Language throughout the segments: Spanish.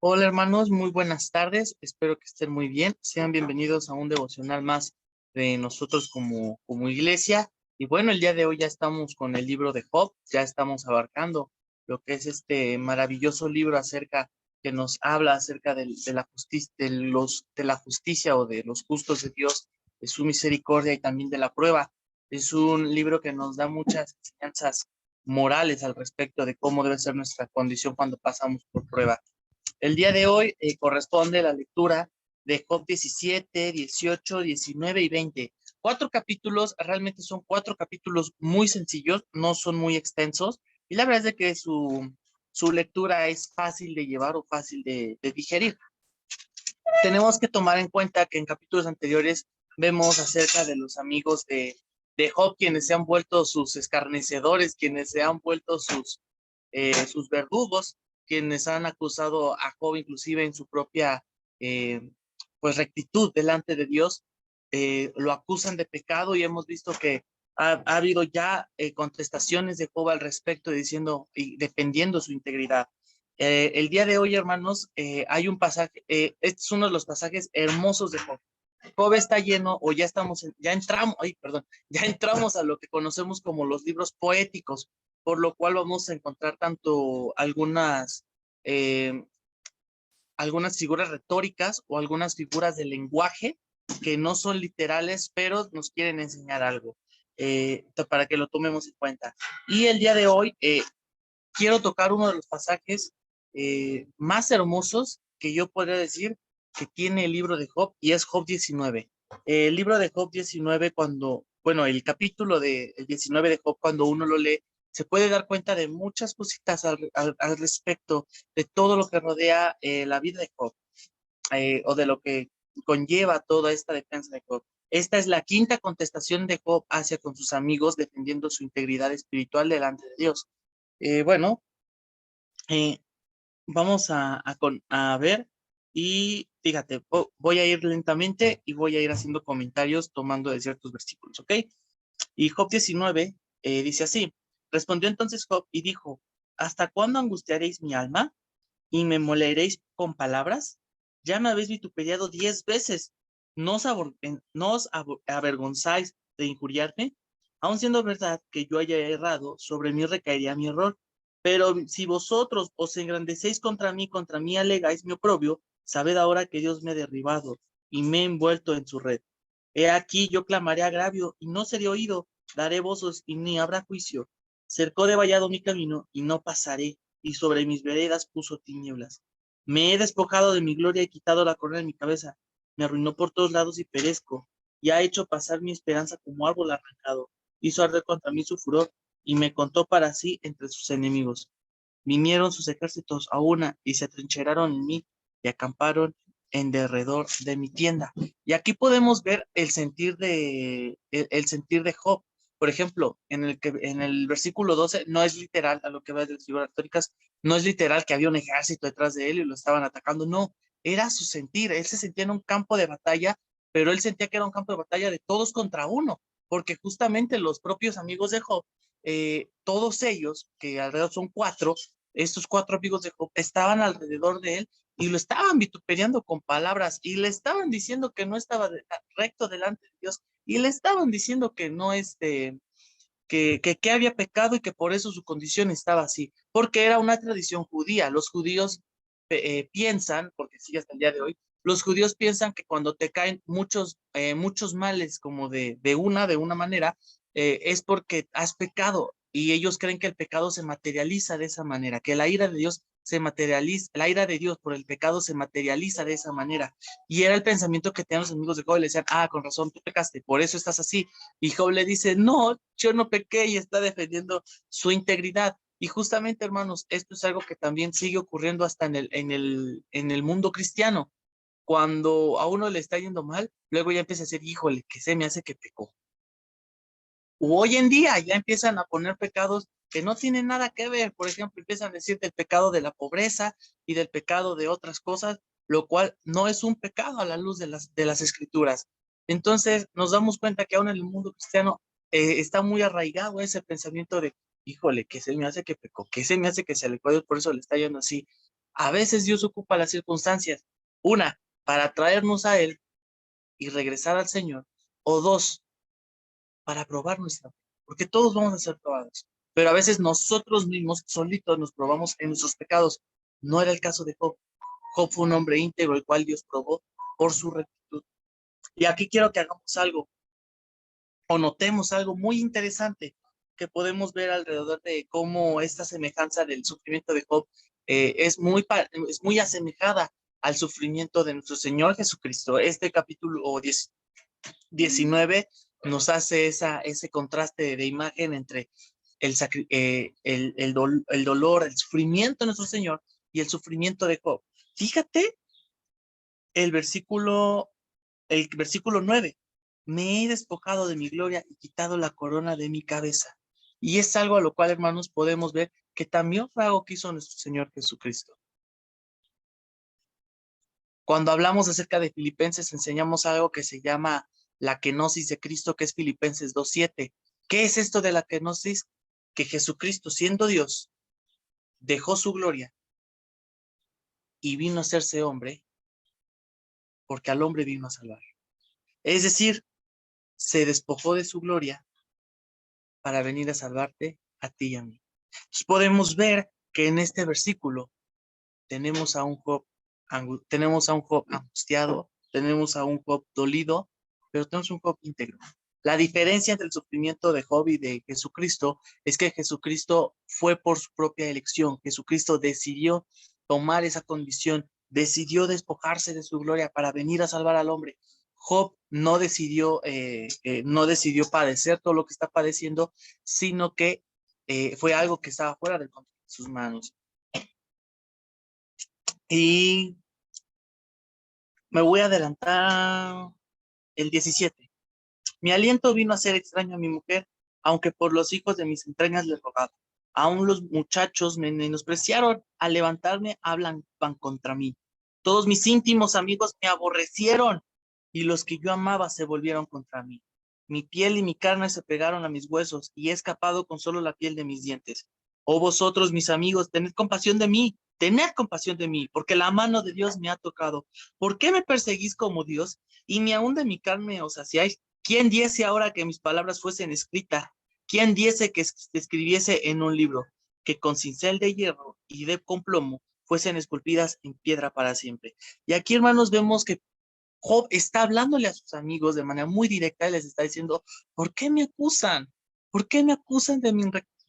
Hola hermanos, muy buenas tardes, espero que estén muy bien, sean bienvenidos a un devocional más de nosotros como iglesia. Y bueno, el día de hoy ya estamos con el libro de Job, ya estamos abarcando lo que es este maravilloso libro acerca, que nos habla acerca de la justicia, de la justicia o de los justos de Dios, de su misericordia y también de la prueba. Es un libro que nos da muchas enseñanzas morales al respecto de cómo debe ser nuestra condición cuando pasamos por prueba. El día de hoy corresponde la lectura de Job 17, 18, 19 y 20. Cuatro capítulos, realmente son cuatro capítulos muy sencillos, no son muy extensos, y la verdad es de que su lectura es fácil de llevar o fácil de digerir. Tenemos que tomar en cuenta que en capítulos anteriores vemos acerca de los amigos de Job, quienes se han vuelto sus escarnecedores, quienes se han vuelto sus verdugos, quienes han acusado a Job inclusive en su propia eh, pues rectitud delante de Dios, lo acusan de pecado y hemos visto que ha habido ya contestaciones de Job al respecto diciendo y defendiendo su integridad. El día de hoy, hermanos, hay un pasaje, este es uno de los pasajes hermosos de Job. Job está lleno, o ya estamos, ya entramos, ay, perdón, ya entramos a lo que conocemos como los libros poéticos, por lo cual vamos a encontrar tanto eh, algunas figuras retóricas o algunas figuras de lenguaje que no son literales, pero nos quieren enseñar algo, para que lo tomemos en cuenta. Y el día de hoy quiero tocar uno de los pasajes más hermosos que yo podría decir que tiene el libro de Job, y es Job 19. El libro de Job 19, bueno, el capítulo de el 19 de Job, cuando uno lo lee, se puede dar cuenta de muchas cositas al respecto de todo lo que rodea la vida de Job, o de lo que conlleva toda esta defensa de Job. Esta es la quinta contestación de Job hacia con sus amigos, defendiendo su integridad espiritual delante de Dios. Bueno, eh, vamos a ver, y fíjate, voy a ir lentamente y voy a ir haciendo comentarios tomando de ciertos versículos, ¿ok? Y Job 19 dice así: respondió entonces Job y dijo, ¿hasta cuándo angustiaréis mi alma y me moleréis con palabras? Ya me habéis vituperiado 10 veces. ¿No os avergonzáis de injuriarme? Aun siendo verdad que yo haya errado, sobre mí recaería mi error. Pero si vosotros os engrandecéis contra mí alegáis mi oprobio, sabed ahora que Dios me ha derribado y me he envuelto en su red. He aquí yo clamaré agravio y no seré oído, daré voces y ni habrá juicio. Cercó de vallado mi camino y no pasaré, y sobre mis veredas puso tinieblas. Me he despojado de mi gloria y quitado la corona de mi cabeza. Me arruinó por todos lados y perezco, y ha hecho pasar mi esperanza como árbol arrancado. Hizo arder contra mí su furor, y me contó para sí entre sus enemigos. Vinieron sus ejércitos a una, y se atrincheraron en mí, y acamparon en derredor de mi tienda. Y aquí podemos ver el sentir de Job. Por ejemplo, en el versículo 12 no es literal, a lo que va de las figuras retóricas, no es literal que había un ejército detrás de él y lo estaban atacando, no, era su sentir. Él se sentía en un campo de batalla, pero él sentía que era un campo de batalla de todos contra uno, porque justamente los propios amigos de Job, todos ellos, que alrededor son cuatro, estos cuatro amigos de Job estaban alrededor de él y lo estaban vituperiando con palabras y le estaban diciendo que no estaba recto delante de Dios, y le estaban diciendo que no que había pecado y que por eso su condición estaba así, porque era una tradición judía. Los judíos piensan, porque sigue hasta el día de hoy, los judíos piensan que cuando te caen muchos males como de una manera, es porque has pecado, y ellos creen que el pecado se materializa de esa manera, que la ira de Dios se materializa, la ira de Dios por el pecado se materializa de esa manera. Y era el pensamiento que tenían los amigos de Job, y le decían, con razón, tú pecaste, por eso estás así. Y Job le dice, no, yo no pequé, y está defendiendo su integridad. Y justamente, hermanos, esto es algo que también sigue ocurriendo hasta en el mundo cristiano. Cuando a uno le está yendo mal, luego ya empieza a decir, híjole, que se me hace que pecó. O hoy en día ya empiezan a poner pecados que no tienen nada que ver. Por ejemplo, empiezan a decir del pecado de la pobreza y del pecado de otras cosas, lo cual no es un pecado a la luz de las escrituras. Entonces nos damos cuenta que aún en el mundo cristiano está muy arraigado ese pensamiento de, híjole, que se me hace que pecó, que se me hace que se le puede, por eso le está yendo así. A veces Dios ocupa las circunstancias, una, para traernos a Él y regresar al Señor, o dos, para probar nuestra fe, porque todos vamos a ser probados, pero a veces nosotros mismos solitos nos probamos en nuestros pecados. No era el caso de Job. Job fue un hombre íntegro, el cual Dios probó por su rectitud. Y aquí quiero que hagamos algo, o notemos algo muy interesante que podemos ver alrededor de cómo esta semejanza del sufrimiento de Job es muy asemejada al sufrimiento de nuestro Señor Jesucristo. Este capítulo 19 nos hace ese contraste de imagen entre el dolor, el sufrimiento de nuestro Señor y el sufrimiento de Job. Fíjate el versículo, el versículo 9. Me he despojado de mi gloria y quitado la corona de mi cabeza. Y es algo a lo cual, hermanos, podemos ver que también fue algo que hizo nuestro Señor Jesucristo. Cuando hablamos acerca de Filipenses, enseñamos algo que se llama la kenosis de Cristo, que es Filipenses 2:7. ¿Qué es esto de la kenosis? Que Jesucristo, siendo Dios, dejó su gloria y vino a hacerse hombre, porque al hombre vino a salvar. Es decir, se despojó de su gloria para venir a salvarte a ti y a mí. Entonces podemos ver que en este versículo tenemos a un Job, angustiado, tenemos a un Job dolido, pero tenemos un Job íntegro. La diferencia entre el sufrimiento de Job y de Jesucristo es que Jesucristo fue por su propia elección. Jesucristo decidió tomar esa condición, decidió despojarse de su gloria para venir a salvar al hombre. Job no decidió padecer todo lo que está padeciendo, sino que fue algo que estaba fuera del control de sus manos. Y me voy a adelantar el 17. Mi aliento vino a ser extraño a mi mujer, aunque por los hijos de mis entrañas le rogaba. Aún los muchachos me menospreciaron, al levantarme hablan van contra mí. Todos mis íntimos amigos me aborrecieron y los que yo amaba se volvieron contra mí. Mi piel y mi carne se pegaron a mis huesos y he escapado con solo la piel de mis dientes. Oh vosotros, mis amigos, tened compasión de mí, porque la mano de Dios me ha tocado. ¿Por qué me perseguís como Dios? Y ni aún de mi carne os saciáis. ¿Quién diese ahora que mis palabras fuesen escritas? ¿Quién diese que se escribiese en un libro? Que con cincel de hierro y de con plomo fuesen esculpidas en piedra para siempre. Y aquí, hermanos, vemos que Job está hablándole a sus amigos de manera muy directa y les está diciendo, ¿por qué me acusan? ¿Por qué me acusan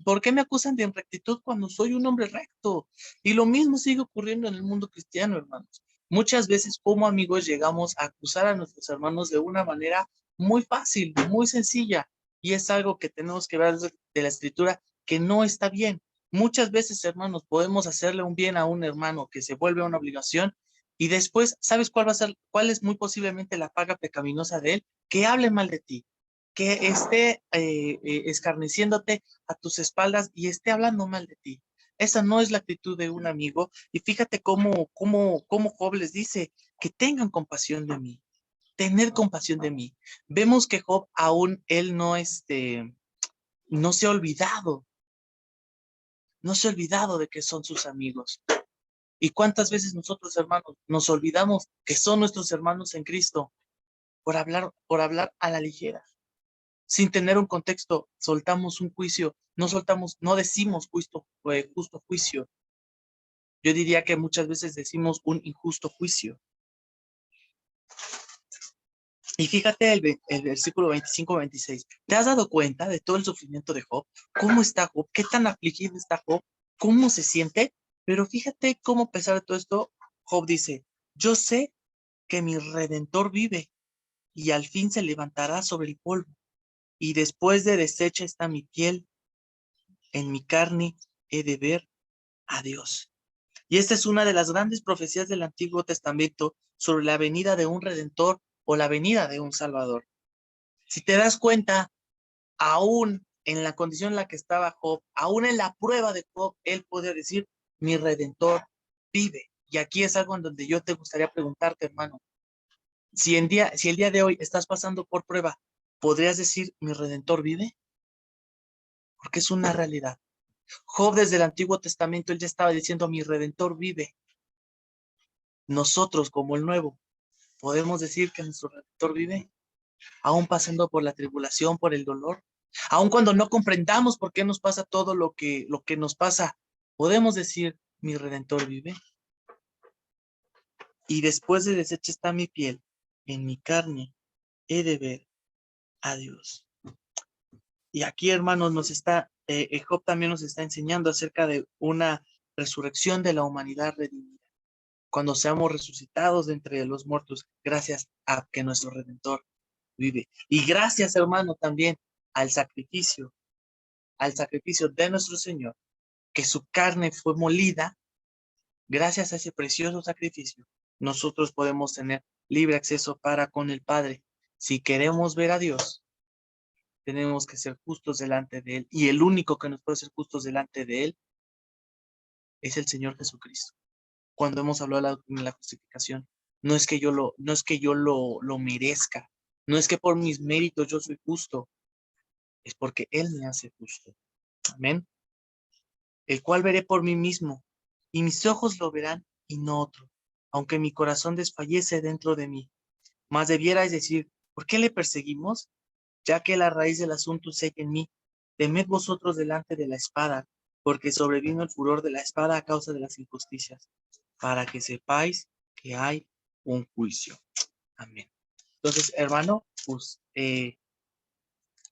¿Por qué me acusan de inrectitud cuando soy un hombre recto? Y lo mismo sigue ocurriendo en el mundo cristiano, hermanos. Muchas veces como amigos llegamos a acusar a nuestros hermanos de una manera muy fácil, muy sencilla, y es algo que tenemos que ver de la escritura que no está bien. Muchas veces, hermanos, podemos hacerle un bien a un hermano que se vuelve una obligación y después, ¿sabes cuál es muy posiblemente la paga pecaminosa de él? Que hable mal de ti, que esté escarneciéndote a tus espaldas y esté hablando mal de ti. Esa no es la actitud de un amigo. Y fíjate cómo Job les dice que tengan compasión de mí, tener compasión de mí. Vemos que Job aún él no se ha olvidado, no se ha olvidado de que son sus amigos. ¿Y cuántas veces nosotros, hermanos, nos olvidamos que son nuestros hermanos en Cristo por hablar a la ligera? Sin tener un contexto, soltamos un juicio, no decimos justo juicio. Yo diría que muchas veces decimos un injusto juicio. Y fíjate el versículo 25-26. ¿Te has dado cuenta de todo el sufrimiento de Job? ¿Cómo está Job? ¿Qué tan afligido está Job? ¿Cómo se siente? Pero fíjate cómo a pesar de todo esto, Job dice, yo sé que mi Redentor vive y al fin se levantará sobre el polvo. Y después de deshecha está mi piel, en mi carne he de ver a Dios. Y esta es una de las grandes profecías del Antiguo Testamento sobre la venida de un Redentor o la venida de un Salvador. Si te das cuenta, aún en la condición en la que estaba Job, aún en la prueba de Job, él podía decir, mi Redentor vive. Y aquí es algo en donde yo te gustaría preguntarte, hermano, si el día de hoy estás pasando por prueba, ¿podrías decir, mi Redentor vive? Porque es una realidad. Job desde el Antiguo Testamento, él ya estaba diciendo, mi Redentor vive. nosotros como el nuevo, podemos decir que nuestro Redentor vive, aún pasando por la tribulación, por el dolor, aun cuando no comprendamos por qué nos pasa todo lo que nos pasa, podemos decir, mi Redentor vive. Y después de deshecha está mi piel, en mi carne he de ver a Dios. Y aquí, hermanos, Job también nos está enseñando acerca de una resurrección de la humanidad redimida. Cuando seamos resucitados de entre los muertos, gracias a que nuestro Redentor vive. Y gracias, hermano, también al sacrificio de nuestro Señor, que su carne fue molida. Gracias a ese precioso sacrificio, nosotros podemos tener libre acceso para con el Padre. Si queremos ver a Dios, tenemos que ser justos delante de Él. Y el único que nos puede ser justos delante de Él es el Señor Jesucristo. Cuando hemos hablado de la justificación, no es que lo merezca, no es que por mis méritos yo soy justo, es porque Él me hace justo. Amén. El cual veré por mí mismo, y mis ojos lo verán y no otro, aunque mi corazón desfallece dentro de mí. Mas debierais decir, ¿por qué le perseguimos? Ya que la raíz del asunto se halla en mí. Temed vosotros delante de la espada, porque sobrevino el furor de la espada a causa de las injusticias, para que sepáis que hay un juicio. Amén. Entonces, hermano, pues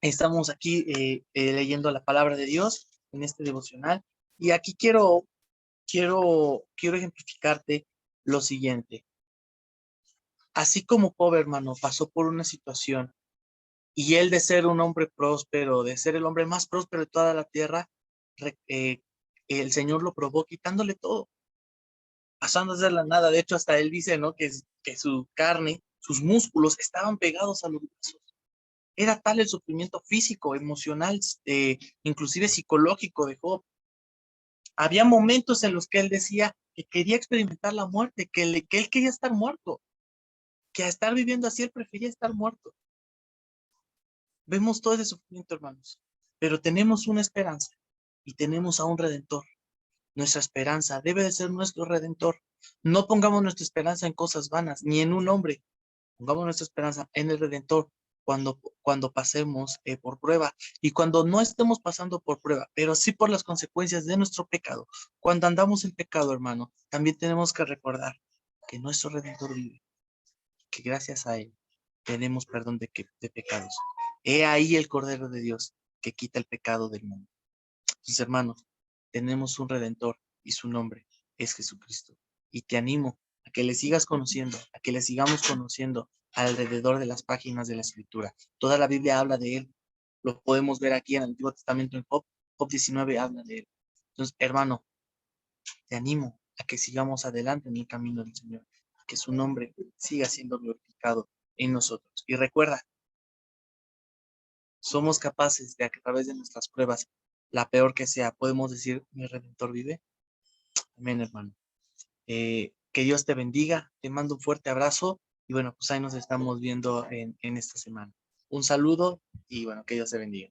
estamos aquí leyendo la palabra de Dios en este devocional, y aquí quiero ejemplificarte lo siguiente. Así como Job, hermano, pasó por una situación y él de ser un hombre próspero, de ser el hombre más próspero de toda la tierra, el Señor lo probó quitándole todo, pasando a ser la nada. De hecho, hasta él dice, ¿no? Que su carne, sus músculos estaban pegados a los huesos. Era tal el sufrimiento físico, emocional, inclusive psicológico de Job. Había momentos en los que él decía que quería experimentar la muerte, que él quería estar muerto, que a estar viviendo así él prefería estar muerto. Vemos todo ese sufrimiento, hermanos, pero tenemos una esperanza y tenemos a un Redentor. Nuestra esperanza debe de ser nuestro Redentor. No pongamos nuestra esperanza en cosas vanas, ni en un hombre. Pongamos nuestra esperanza en el Redentor cuando pasemos por prueba, y cuando no estemos pasando por prueba, pero sí por las consecuencias de nuestro pecado. Cuando andamos en pecado, hermano, también tenemos que recordar que nuestro Redentor vive, que gracias a Él tenemos perdón de pecados. He ahí el Cordero de Dios que quita el pecado del mundo. Entonces, hermanos, tenemos un Redentor y su nombre es Jesucristo. Y te animo a que le sigas conociendo, a que le sigamos conociendo alrededor de las páginas de la Escritura. Toda la Biblia habla de Él. Lo podemos ver aquí en el Antiguo Testamento, en Job. Job 19 habla de Él. Entonces, hermano, te animo a que sigamos adelante en el camino del Señor, que su nombre siga siendo glorificado en nosotros. Y recuerda, somos capaces de, a través de nuestras pruebas, la peor que sea, podemos decir, mi Redentor vive. Amén, hermano. Que Dios te bendiga, te mando un fuerte abrazo, y bueno, pues ahí nos estamos viendo en esta semana. Un saludo y bueno, que Dios te bendiga.